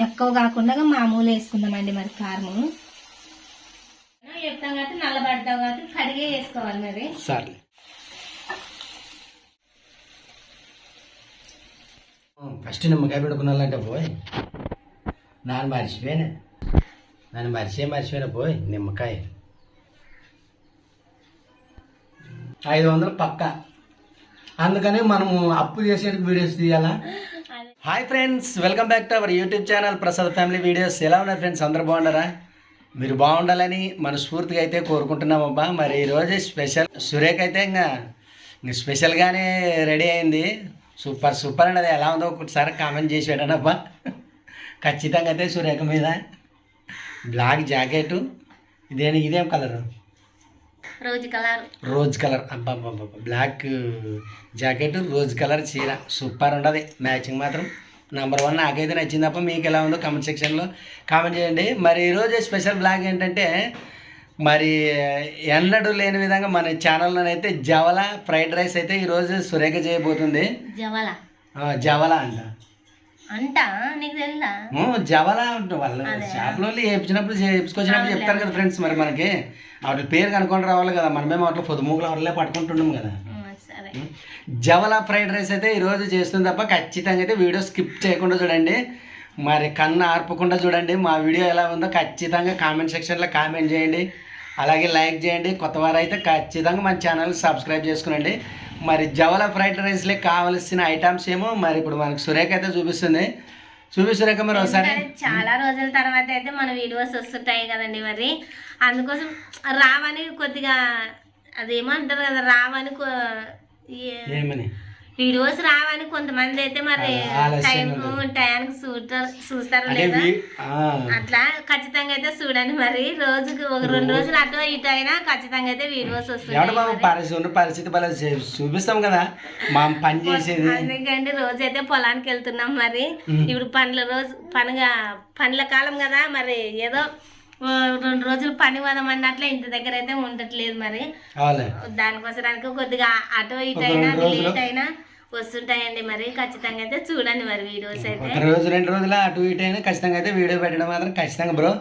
ఎక్కువ కాకుండా మామూలు వేసుకుందామండి మరి కారము. చెప్తాం కాబట్టి నల్లబడతాం కాబట్టి కడిగే వేసుకోవాలి మరి. సరే ఫస్ట్ నిమ్మకాయ పెట్టుకున్నాలంటే పోయి నన్ను మర్చిపోయినా పోయి నిమ్మకాయ 500 పక్క. అందుకని మనము అప్పు చేసే వీడియోస్ తీయాలా. Hi friends, welcome back to our YouTube channel Prasad family videos. ఎలా ఉన్నారు ఫ్రెండ్స్? అందరు బాగున్నారా? మీరు బాగుండాలని మనస్ఫూర్తిగా అయితే కోరుకుంటున్నామబ్బా. మరి ఈరోజు స్పెషల్ సురేఖ అయితే ఇంకా స్పెషల్గానే రెడీ అయింది. సూపర్ అండి. అది ఎలా ఉందో ఒకసారి కామెంట్ చేసి పెట్టానబ్బా. ఖచ్చితంగా అయితే సురేఖ మీద బ్లాక్ జాకెట్, ఇదేం కలరు? Rose colour. అబ్బా బ్లాక్ జాకెట్, రోజ్ కలర్ చీర సూపర్ ఉండదు. మ్యాచింగ్ మాత్రం నెంబర్ 1. నాకైతే నచ్చింది తప్ప మీకు ఎలా ఉందో కామెంట్ సెక్షన్లో కామెంట్ చేయండి. మరి ఈరోజు స్పెషల్ బ్లాగ్ ఏంటంటే, మరి ఎన్నడూ లేని విధంగా మన ఛానల్లోనైతే జవల ఫ్రైడ్ రైస్ అయితే ఈరోజు సురేఖ చేయబోతుంది. జవల జవల వాళ్ళు షాప్లో వేయించినప్పుడు వేయించుకొచ్చినప్పుడు చెప్తారు కదా ఫ్రెండ్స్. మరి మనకి వాటి పేరు కనుక్కొని రావాలి కదా. మనమేమో అట్లా పొద్దుమూగలు అవరలే పట్టుకుంటున్నాం కదా. జవల ఫ్రైడ్ రైస్ అయితే ఈరోజు చేస్తుంది తప్ప ఖచ్చితంగా అయితే వీడియో స్కిప్ చేయకుండా చూడండి. మరి కన్ను ఆర్పకుండా చూడండి. మా వీడియో ఎలా ఉందో ఖచ్చితంగా కామెంట్ సెక్షన్లో కామెంట్ చేయండి. అలాగే లైక్ చేయండి. కొత్తవారు అయితే ఖచ్చితంగా మన ఛానల్ సబ్స్క్రైబ్ చేసుకునండి. మరి జవల ఫ్రైడ్ రైస్లే కావాల్సిన ఐటమ్స్ ఏమో మరి ఇప్పుడు మనకు సురేఖ అయితే చూపిస్తుంది. సురేఖ మరి ఒకసారి. చాలా రోజుల తర్వాత అయితే మన వీడియోస్ వస్తుంటాయి కదండి. మరి అందుకోసం రావని కొద్దిగా అదేమంటారు కదా, రావని ఏమని వీడియోస్ రావని కొంతమంది అయితే మరి టైంకి చూస్తారు లేదా అట్లా. ఖచ్చితంగా అయితే చూడండి. మరి రోజుకి ఒక 2 రోజులు అటు ఇటు అయినా ఖచ్చితంగా అయితే వీడియోస్ వస్తాయి. పరిస్థితి చూపిస్తాం కదా మా పని చేసేది. అందుకండి రోజు అయితే పొలానికి వెళ్తున్నాం. మరి ఇప్పుడు పండ్ల కాలం కదా. మరి ఏదో 2 రోజులు పని పోదామన్నట్లే ఇంటి దగ్గర అయితే ఉండట్లేదు. మరి దానికోసడానికి కొద్దిగా అటు ఇటు అయినా లేట్ అయినా వస్తుంటాయండి. మరి ఖచ్చితంగా అయితే చూడండి మరి వీడియోస్ అయితే. 2 రోజుల అటు ఇటు అయినా ఖచ్చితంగా అయితే వీడియో పెట్టడం మాత్రం ఖచ్చితంగా బ్రో.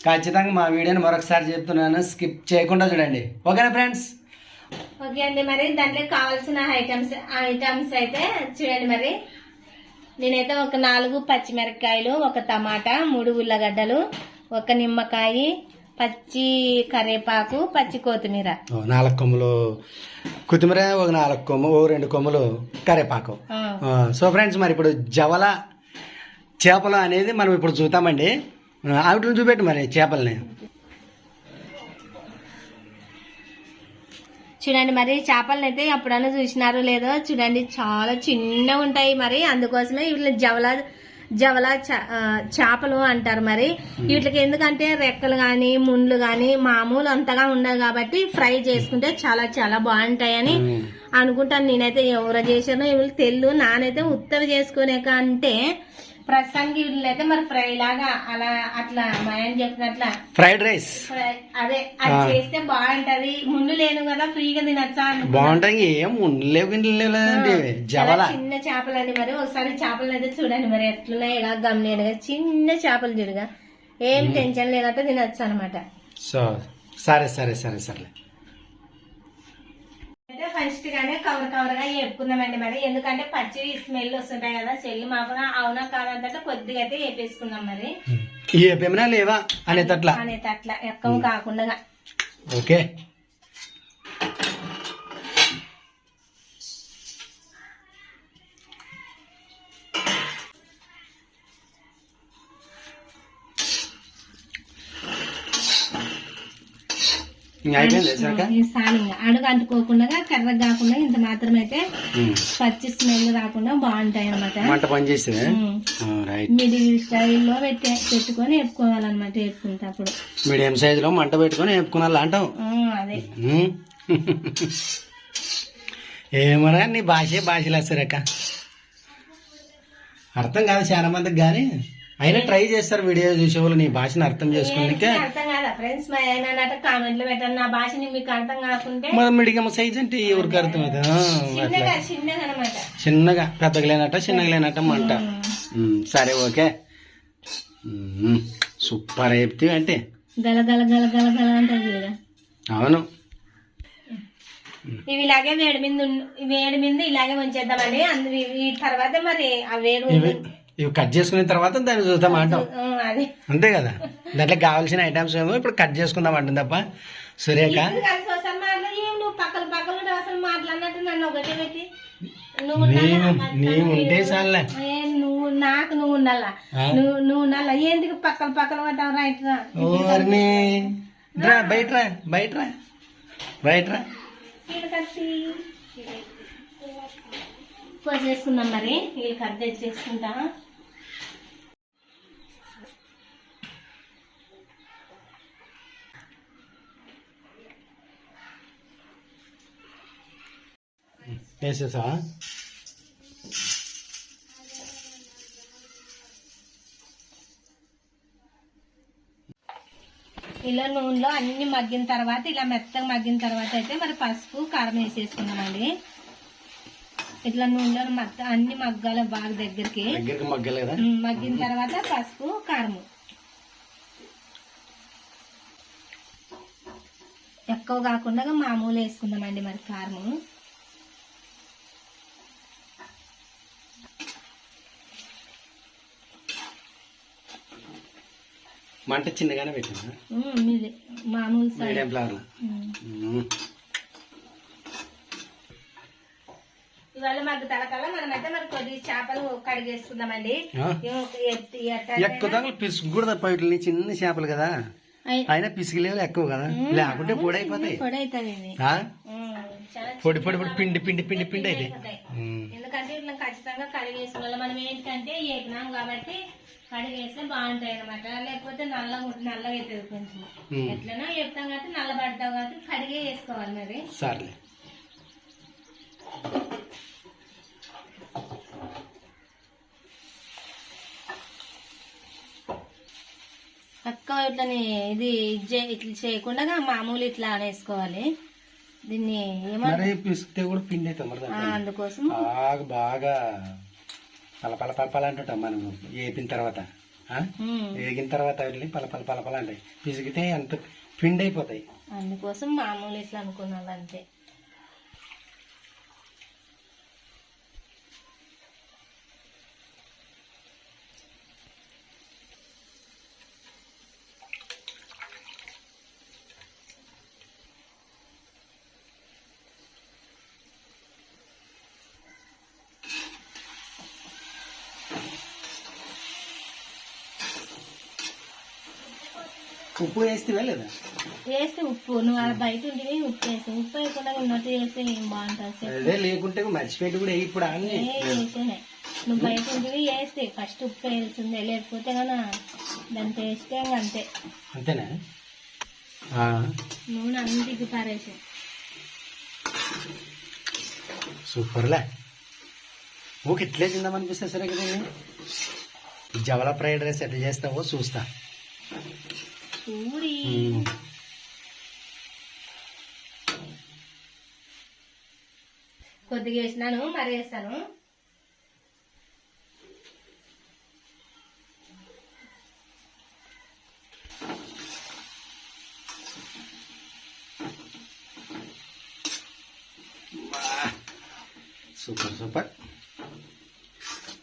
ఖచ్చితంగా మా వీడియోని మరొకసారి చెప్తున్నాను, స్కిప్ చేయకుండా చూడండి. ఓకేనా ఫ్రెండ్స్? ఓకే అండి. మరి దాంట్లో కావాల్సిన ఐటమ్స్ అయితే చూడండి. మరి నేనైతే ఒక 4 పచ్చిమిరపకాయలు, ఒక టమాటా, 3 ఉల్లగడ్డలు, ఒక నిమ్మకాయ, పచ్చి కరివేపాకు, పచ్చి కొత్తిమీర, 4 కొమ్ములు కొత్తిమీర, ఒక 4 కొమ్ము, 2 కొమ్ములు కరివేపాకు. సో ఫ్రెండ్స్, మరి ఇప్పుడు జవల చేపలు అనేది మనం ఇప్పుడు చూద్దామండి. వాటిని చూపెట్టు మరి చేపల్ని. చూడండి మరి చేపలను అయితే ఎప్పుడైనా చూసినారో లేదో చూడండి, చాలా చిన్నగా ఉంటాయి. మరి అందుకోసమే వీళ్ళు జవల చేపలు అంటారు. మరి వీటికి ఎందుకంటే రెక్కలు కానీ ముండ్లు కానీ మామూలు అంతగా ఉండవు కాబట్టి ఫ్రై చేసుకుంటే చాలా చాలా బాగుంటాయని అనుకుంటాను నేనైతే. ఎవరో చేసారో వీళ్ళు తెల్లు. నానైతే ఉత్తవి చేసుకునే కంటే ప్రస్తుతానికి వీళ్ళైతే మరి ఫ్రై లాగా అలా అట్లా మా ఆయన చెప్పినట్లా ఫ్రైడ్ రైస్ అదే అది చేస్తే బాగుంటది. ముందు లేను కదా, ఫ్రీగా తినచ్చా బాగుంటాయి. ఏం జవల చిన్న చేపలండి. మరి ఒకసారి చేపలను అయితే చూడండి మరి ఎట్లా ఇలా గమలేనుగా చిన్న చేపలు చూడగా ఏం టెన్షన్ లేనట్టు తినచ్చు అనమాట. సో సరే సరే సరే సరే అయితే ఫస్ట్ గానే కవర్ గా వేపుకుందామండి. మరి ఎందుకంటే పచ్చి స్మెల్ వస్తుంటాయి కదా. చెల్లి మాకు అవునా కాదంటే కొద్దిగా అయితే వేపేసుకుందాం. మరి ఏమేమైనా లేవా అనేటట్లా ఎక్కువ కాకుండా. ఓకే అడుగు అంటుకోకుండా కర్ర కాకుండా ఇంత మాత్రం అయితే పచ్చి స్మెల్ రాకుండా బాగుంటాయి అనమాట. మిడిల్ స్టైల్లో పెట్టుకొని వేపుకోవాలన్నమాట. వేపుకుంటప్పుడు మీడియం సైజ్ లో మంట పెట్టుకొని వేపుకోవాలి అంటావు. అదే ఏమరా నీ భాషలే సరేక అర్థం కాదు చాలా మందికి. కానీ అయినా ట్రై చేస్తారు వీడియో చూసేవాళ్ళు నీ భాషను అర్థం చేసుకునే. అర్థం కాదా ఫ్రెండ్స్? కామెంట్లు పెట్టండి. నా భాషని మీకు అర్థం కాకుంటే మరి మీడియం సైజ్ అంటే ఎవరికి అర్థం అవుతుంది? చిన్నగా పెద్దగా లేనట్ట చిన్నగా లేనట్ట మంట. సరే ఓకే. సూపర్ చెప్తే అంటే గల గల గల గల గల అంటది కదా. అవును. ఇవి ఇలాగే వేడి మీద ఇలాగే ఉంచేద్దామండి. ఈ తర్వాత మరి ఆ వేడి ఇవి కట్ చేసుకున్న తర్వాత దాన్ని చూద్దాం అంటాం. అది అంతే కదా. దాంట్లో కావాల్సిన ఐటమ్స్ ఏమో ఇప్పుడు కట్ చేసుకుందాం అంటుంది తప్ప సురేఖ. నువ్వు పక్కన పక్కన అసలు మాట్లాడినట్టు నన్ను ఒకటే పెట్టి నీవు ఉంటే చాలే. నువ్వు ఉండాలా, నువ్వు ఉండాలా. ఎందుకు పక్కన పక్కన పడ్డావు? రైట్ రా, బయట రా, బయట రా, బయట రా. చేసుకుందాం మరి. వీళ్ళు కట్ చేసుకుంటా. వేసేసా ఇలా నూనెలో అన్ని మగ్గిన తర్వాత, ఇలా మెత్తగా మగ్గిన తర్వాత అయితే మరి పసుపు కారం వేసేసుకున్నామండి. ఇట్లా నూనెలో అన్ని మగ్గాలి బాగా దగ్గరికి మగ్గిన తర్వాత పసుపు కారము ఎక్కువ కాకుండా మామూలు వేసుకుందామండి మరి కారము. మంట చిన్నగానే పెట్టినా మామూలు మీడియం ఫ్లేవర్. ఇవాళ మాకు తలకల్లా మనమైతే మరి కొద్దిగా చేపలు కడిగేసుకుందామండి. ఎక్కువ పిసుగు కూడా తప్ప వీటిని చిన్న చేపలు కదా, అయినా పిసుగు లేవు ఎక్కువ కదా, లేకుంటే పొడి అయిపోతాయి. పొడి పొడి పొడి పిండి పిండి పిండి పిండి అయితే. ఎందుకంటే ఇట్లా ఖచ్చితంగా కడిగేసుకోవాలి. మనం ఏంటంటే ఏపినాం కాబట్టి కడిగేస్తే బాగుంటాయి అనమాట. లేకపోతే నల్లగా అవుతుంది కొంచెం. ఎట్లైనా చెప్తాం కాబట్టి నల్ల పడతాం కాబట్టి కడిగే వేసుకోవాలి మరి. సర్లే. తక్కువ ఇట్లని ఇట్లా చేయకుండా మామూలు ఇట్లా అనేసుకోవాలి. దీన్ని పిసికితే కూడా పిండి అవుతాం. అందుకోసం బాగా పలపల పలపల అంటుంటాం మనం వేపిన తర్వాత. వేగిన తర్వాత వెళ్ళి పలపల పలపల అంటాయి. పిసికితే అంత పిండి అయిపోతాయి. అందుకోసం మామూలు ఇట్లా అనుకున్నాను అంతే. ఉప్పు వేస్తే లేదా? వేస్తే ఉప్పు నువ్వు అలా బయట ఉంటే ఉప్పు వేస్తే, ఉప్పు వేయకుండా ఉన్నట్టు చేస్తే ఏం బాగుంటుంది. అదే లేకుంటే మర్చిపెట్టి కూడా ఇప్పుడు అన్నీ నువ్వు బయట ఉంటే వేస్తే ఫస్ట్ ఉప్పు వేయాల్సిందే. లేకపోతే కదా దాని టేస్ట్ అంతే. అంతేనా? నూనె అన్నిటికి పారేసి. సూపర్లే. ఊకి ఇట్లే తిందామనిపిస్తా సరే కదా. జవలా ఫ్రైడ్ రైస్ ఎట్లా చేస్తావో చూస్తా. కొద్దిగా వేసినాను, మరి వేస్తాను. Super super.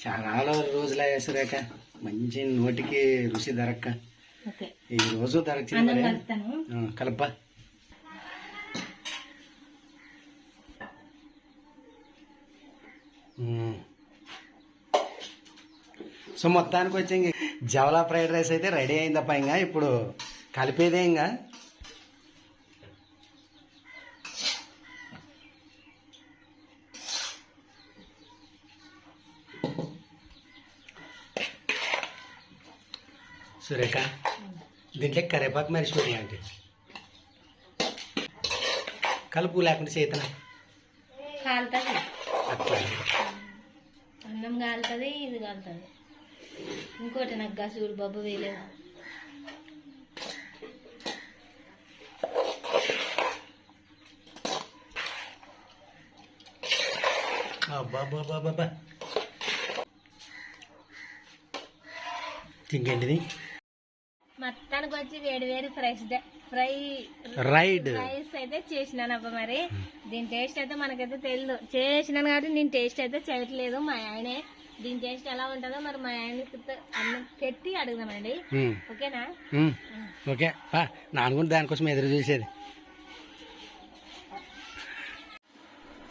చాలా రోజులు అయ్యేసరాక మంచి నోటికి రుచి దొరక్క ఈ రోజు దొరకింది. కలప. సో మొత్తానికి వచ్చి జవలా ఫ్రైడ్ రైస్ అయితే రెడీ అయిందప్ప. ఇంకా ఇప్పుడు కలిపేదే. ఇంకా సురేఖ దీంట్లో కరేపాకు మరిచిపోయి అంటే కలుపు లేకుండా చేతన కాలుతుంది. అన్నం కాలుతుంది, ఇది కాలుతుంది. ఇంకోటి నాకు గసూరు బొబ్బు వేయలేదు. ఇంకేంటిది మొత్తానికి వచ్చి వేడి వేడి ఫ్రై రైడ్ రైస్ అయితే చేసినాను అబ్బా. మరి దీని టేస్ట్ అయితే మనకైతే తెలియదు, చేసినాను కాబట్టి నేను టేస్ట్ అయితే చేయట్లేదు. మా ఆయనే దీని టేస్ట్ ఎలా ఉంటుందో మరి మా ఆయన అన్నం పెట్టి అడుగుదామండి. ఓకేనా? ఓకే, నాన్న కూడా దానికోసం ఎదురు చూసేది.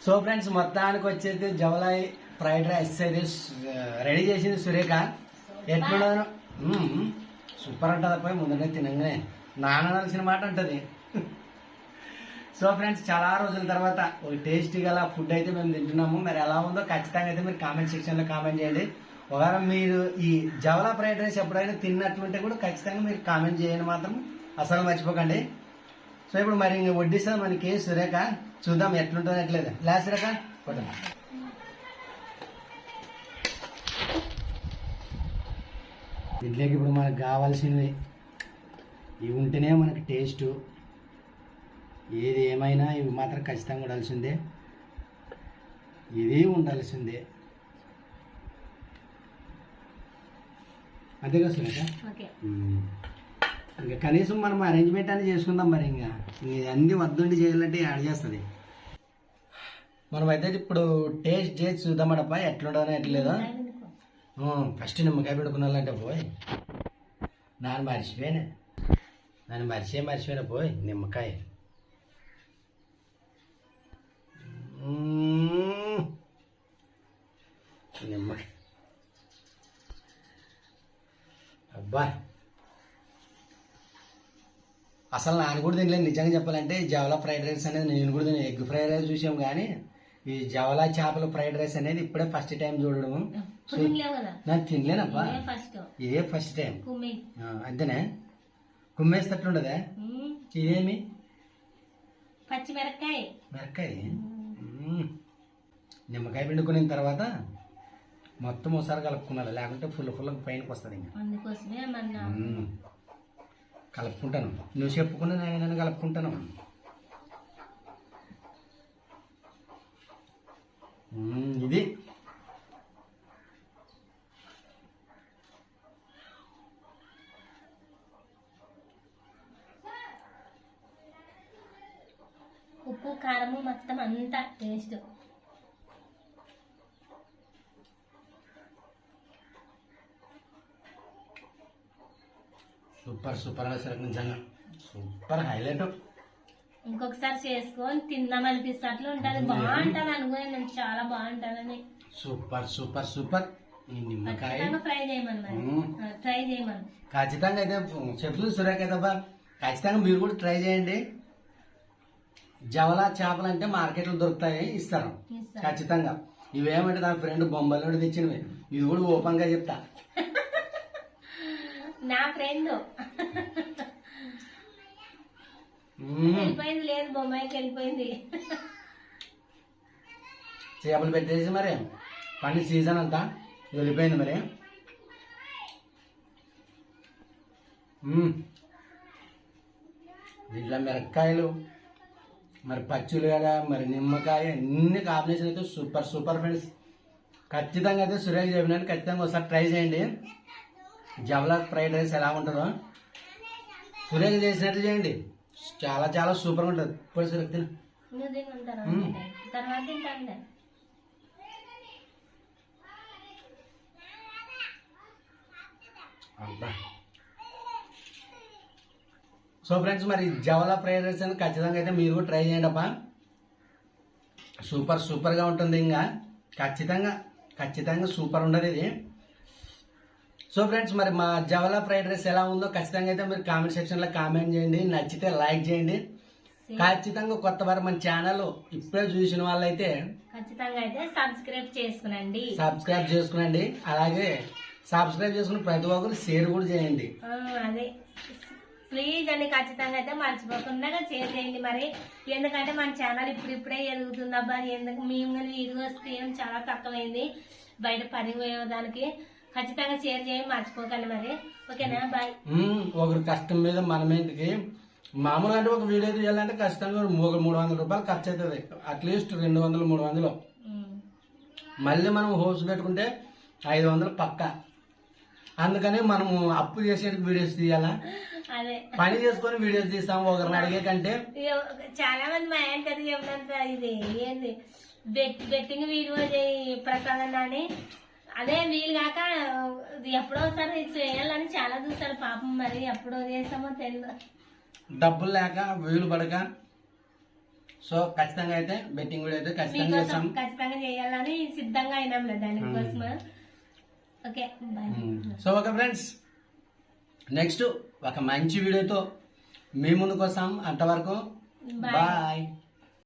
సో ఫ్రెండ్స్, మొత్తానికి వచ్చేది జవలాయి ఫ్రైడ్ రైస్ అయితే రెడీ చేసింది సురేఖ. ఎట్లున్నాను? సూపర్ ఉంటుంది. పోయి ముందునే తినగానే నానాల్సిన మాట ఉంటుంది. సో ఫ్రెండ్స్, చాలా రోజుల తర్వాత ఒక టేస్టీ గల ఫుడ్ అయితే మేము తింటున్నాము. మరి ఎలా ఉందో ఖచ్చితంగా అయితే మీరు కామెంట్ సెక్షన్లో కామెంట్ చేయండి. ఒకవేళ మీరు ఈ జవలా ఫ్రైడ్ రైస్ ఎప్పుడైనా తిన్నట్లుంటే కూడా ఖచ్చితంగా మీరు కామెంట్ చేయండి, మాత్రం అసలు మర్చిపోకండి. సో ఇప్పుడు మరి ఇంక వడ్డిస్తాం మనకి సురేఖ. చూద్దాం ఎట్లుంటుందో ఎట్లేదు. లే సురేఖ కొట్టం. ఇంట్లోకి ఇప్పుడు మనకు కావాల్సినవి ఇవి ఉంటేనే మనకి టేస్టు. ఏది ఏమైనా ఇవి మాత్రం ఖచ్చితంగా ఉండాల్సిందే, ఇది ఉండాల్సిందే. అంతేగా సురేఖ? ఇంకా కనీసం మనం అరేంజ్మెంట్ అని చేసుకుందాం. మరి ఇంకా అన్నీ వద్దుండి చేయాలంటే యాడ్ చేస్తుంది. మనమైతే ఇప్పుడు టేస్ట్ చేసి చూద్దామడప్ప ఎట్లుండదో ఎట్లేదో. ఫస్ట్ నిమ్మకాయ పెట్టుకున్నాలంటే పోయి నన్ను మర్చిపోయినా పోయి నిమ్మకాయ. నిమ్మకాయ అబ్బా, అసలు నాన్న కూడా తినలేదు నిజంగా చెప్పాలంటే. జవలా ఫ్రైడ్ రైస్ అనేది నేను కూడా తిన, ఎగ్ ఫ్రైడ్ రైస్ చూసాం కానీ ఈ జవలా చేపల ఫ్రైడ్ రైస్ అనేది ఇప్పుడే ఫస్ట్ టైం చూడడం. నాకు తినలేనబ్బా, ఇదే ఫస్ట్ టైం. అంతేనే? కుమ్మేస్తట్లుండదా? ఇదేమి పచ్చిమిరకాయ మిరకాయ. నిమ్మకాయ పిండుకున్న తర్వాత మొత్తం ఒకసారి కలుపుకున్నాడు, లేకుంటే ఫుల్ పైనకి వస్తుంది. ఇంకా అందుకోసమే కలుపుకుంటాను. నువ్వు చెప్పుకున్నా నేను కలుపుకుంటాను. ఇది ఉప్పు కారము మొత్తం అంతా టేస్ట్. సూపర్ సూపర్ అసలు నిజంగా సూపర్ హైలైట్. ఇంకొకసారి చేసుకొని తిందాం అనిపిస్తే అట్లా ఉంటుంది. బాగుంటుంది అనుకునే నేను, చాలా బాగుంటుందని. Super super super. ఈ నిమ్మకాయ ట్రై చేయమని ఖచ్చితంగా అయితే చెప్తుంది సురేఖ అయితే. ఖచ్చితంగా మీరు కూడా ట్రై చేయండి. జవలా చేపలు అంటే మార్కెట్లో దొరుకుతాయి, ఇస్తారు ఖచ్చితంగా. ఇవేమంటే నా ఫ్రెండ్ బొంబాయిలో తెచ్చినవి. ఇది కూడా ఓపెన్ గా చెప్తా, నా ఫ్రెండ్ వెళ్ళిపోయింది. లేదు, బొమ్మాయికి వెళ్ళిపోయింది. చేపలు పెట్టేసి మరి పండి సీజన్ అంతా వెళ్ళిపోయింది. మరి దీంట్లో మిరపకాయలు, మరి పచ్చులు కదా, మరి నిమ్మకాయ, అన్ని కాంబినేషన్ అయితే సూపర్ సూపర్ ఫ్రెండ్స్. ఖచ్చితంగా అయితే సురేఖ చెప్పినట్టు ఖచ్చితంగా ఒకసారి ట్రై చేయండి. జవలా ఫ్రైడ్ రైస్ ఎలా ఉంటుందో సురేఖ చేసినట్లు చేయండి, చాలా చాలా సూపర్గా ఉంటుంది. ఇప్పుడు సురేఖ తిన అబ్బా. సో ఫ్రెండ్స్, మరి జవలా ఫ్రైడ్ రైస్ అని ఖచ్చితంగా అయితే మీరు కూడా ట్రై చేయండి అబ్బా. సూపర్ సూపర్గా ఉంటుంది. ఇంకా ఖచ్చితంగా సూపర్ ఉండదు ఇది. సో ఫ్రెండ్స్, మరి మా జవలా ఫ్రైడ్ రైస్ ఎలా ఉందో ఖచ్చితంగా అయితే మీరు కామెంట్ సెక్షన్లో కామెంట్ చేయండి. నచ్చితే లైక్ చేయండి. ఖచ్చితంగా కొత్త వారు మన ఛానల్ ఇప్పుడే చూసిన వాళ్ళైతే ఖచ్చితంగా అయితే సబ్స్క్రైబ్ చేసుకునండి. అలాగే సబ్స్క్రైబ్ చేసుకుని ప్రతి ఒక్కరు షేర్ కూడా చేయండి. అదే ప్లీజ్ అండి, ఖచ్చితంగా అయితే మర్చిపోకుండా షేర్ చేయండి. మరి ఎందుకంటే మన ఛానల్ ఇప్పుడిప్పుడే ఎదుగుతుంది అబ్బా. ఎందుకు మేము వీడియోస్ తీయడం చాలా తక్కువైంది బయట పని పోయేదానికి. ఖచ్చితంగా షేర్ చేయండి, మర్చిపోకండి. మరి ఓకేనా? బాయ్. ఒకరి కష్టం మీద మనమేంటికి మామూలుగా అంటే ఒక వీడియో తీయాలంటే ఖచ్చితంగా 300 రూపాయలు ఖర్చు అవుతుంది, అట్లీస్ట్ 200-300. మళ్ళీ మనం హోప్స్ పెట్టుకుంటే 500 పక్కా. అందుకని మనము అప్పు చేసేందుకు వీడియోస్ తీయాలా, అదే పని చేసుకొని వీడియోస్ తీస్తాము ఒకరిని అడిగే కంటే. చాలా మంది మా ఆయన కథ చెప్పినంత ఇది ఏంది బెట్టింగ్ వీడియో చేయి ప్రసాద్ అని, అదే వీలు కాక ఎప్పుడో ఒకసారి చేయాలని చాలా చూసారు పాపం, మరి ఎప్పుడో చేస్తామో తెలియదు, డబ్బులు లేక వీలు పడక. సో ఖచ్చితంగా అయితే బెట్టింగ్ వీడియో అయితే ఖచ్చితంగా చేస్తాం, ఖచ్చితంగా చేయాలని సిద్ధంగా అయినాం దానికోసం. Okay bye. So okay friends, next ఒక మంచి వీడియోతో మీ ముందుకు వస్తాం. అంతవరకు బాయ్.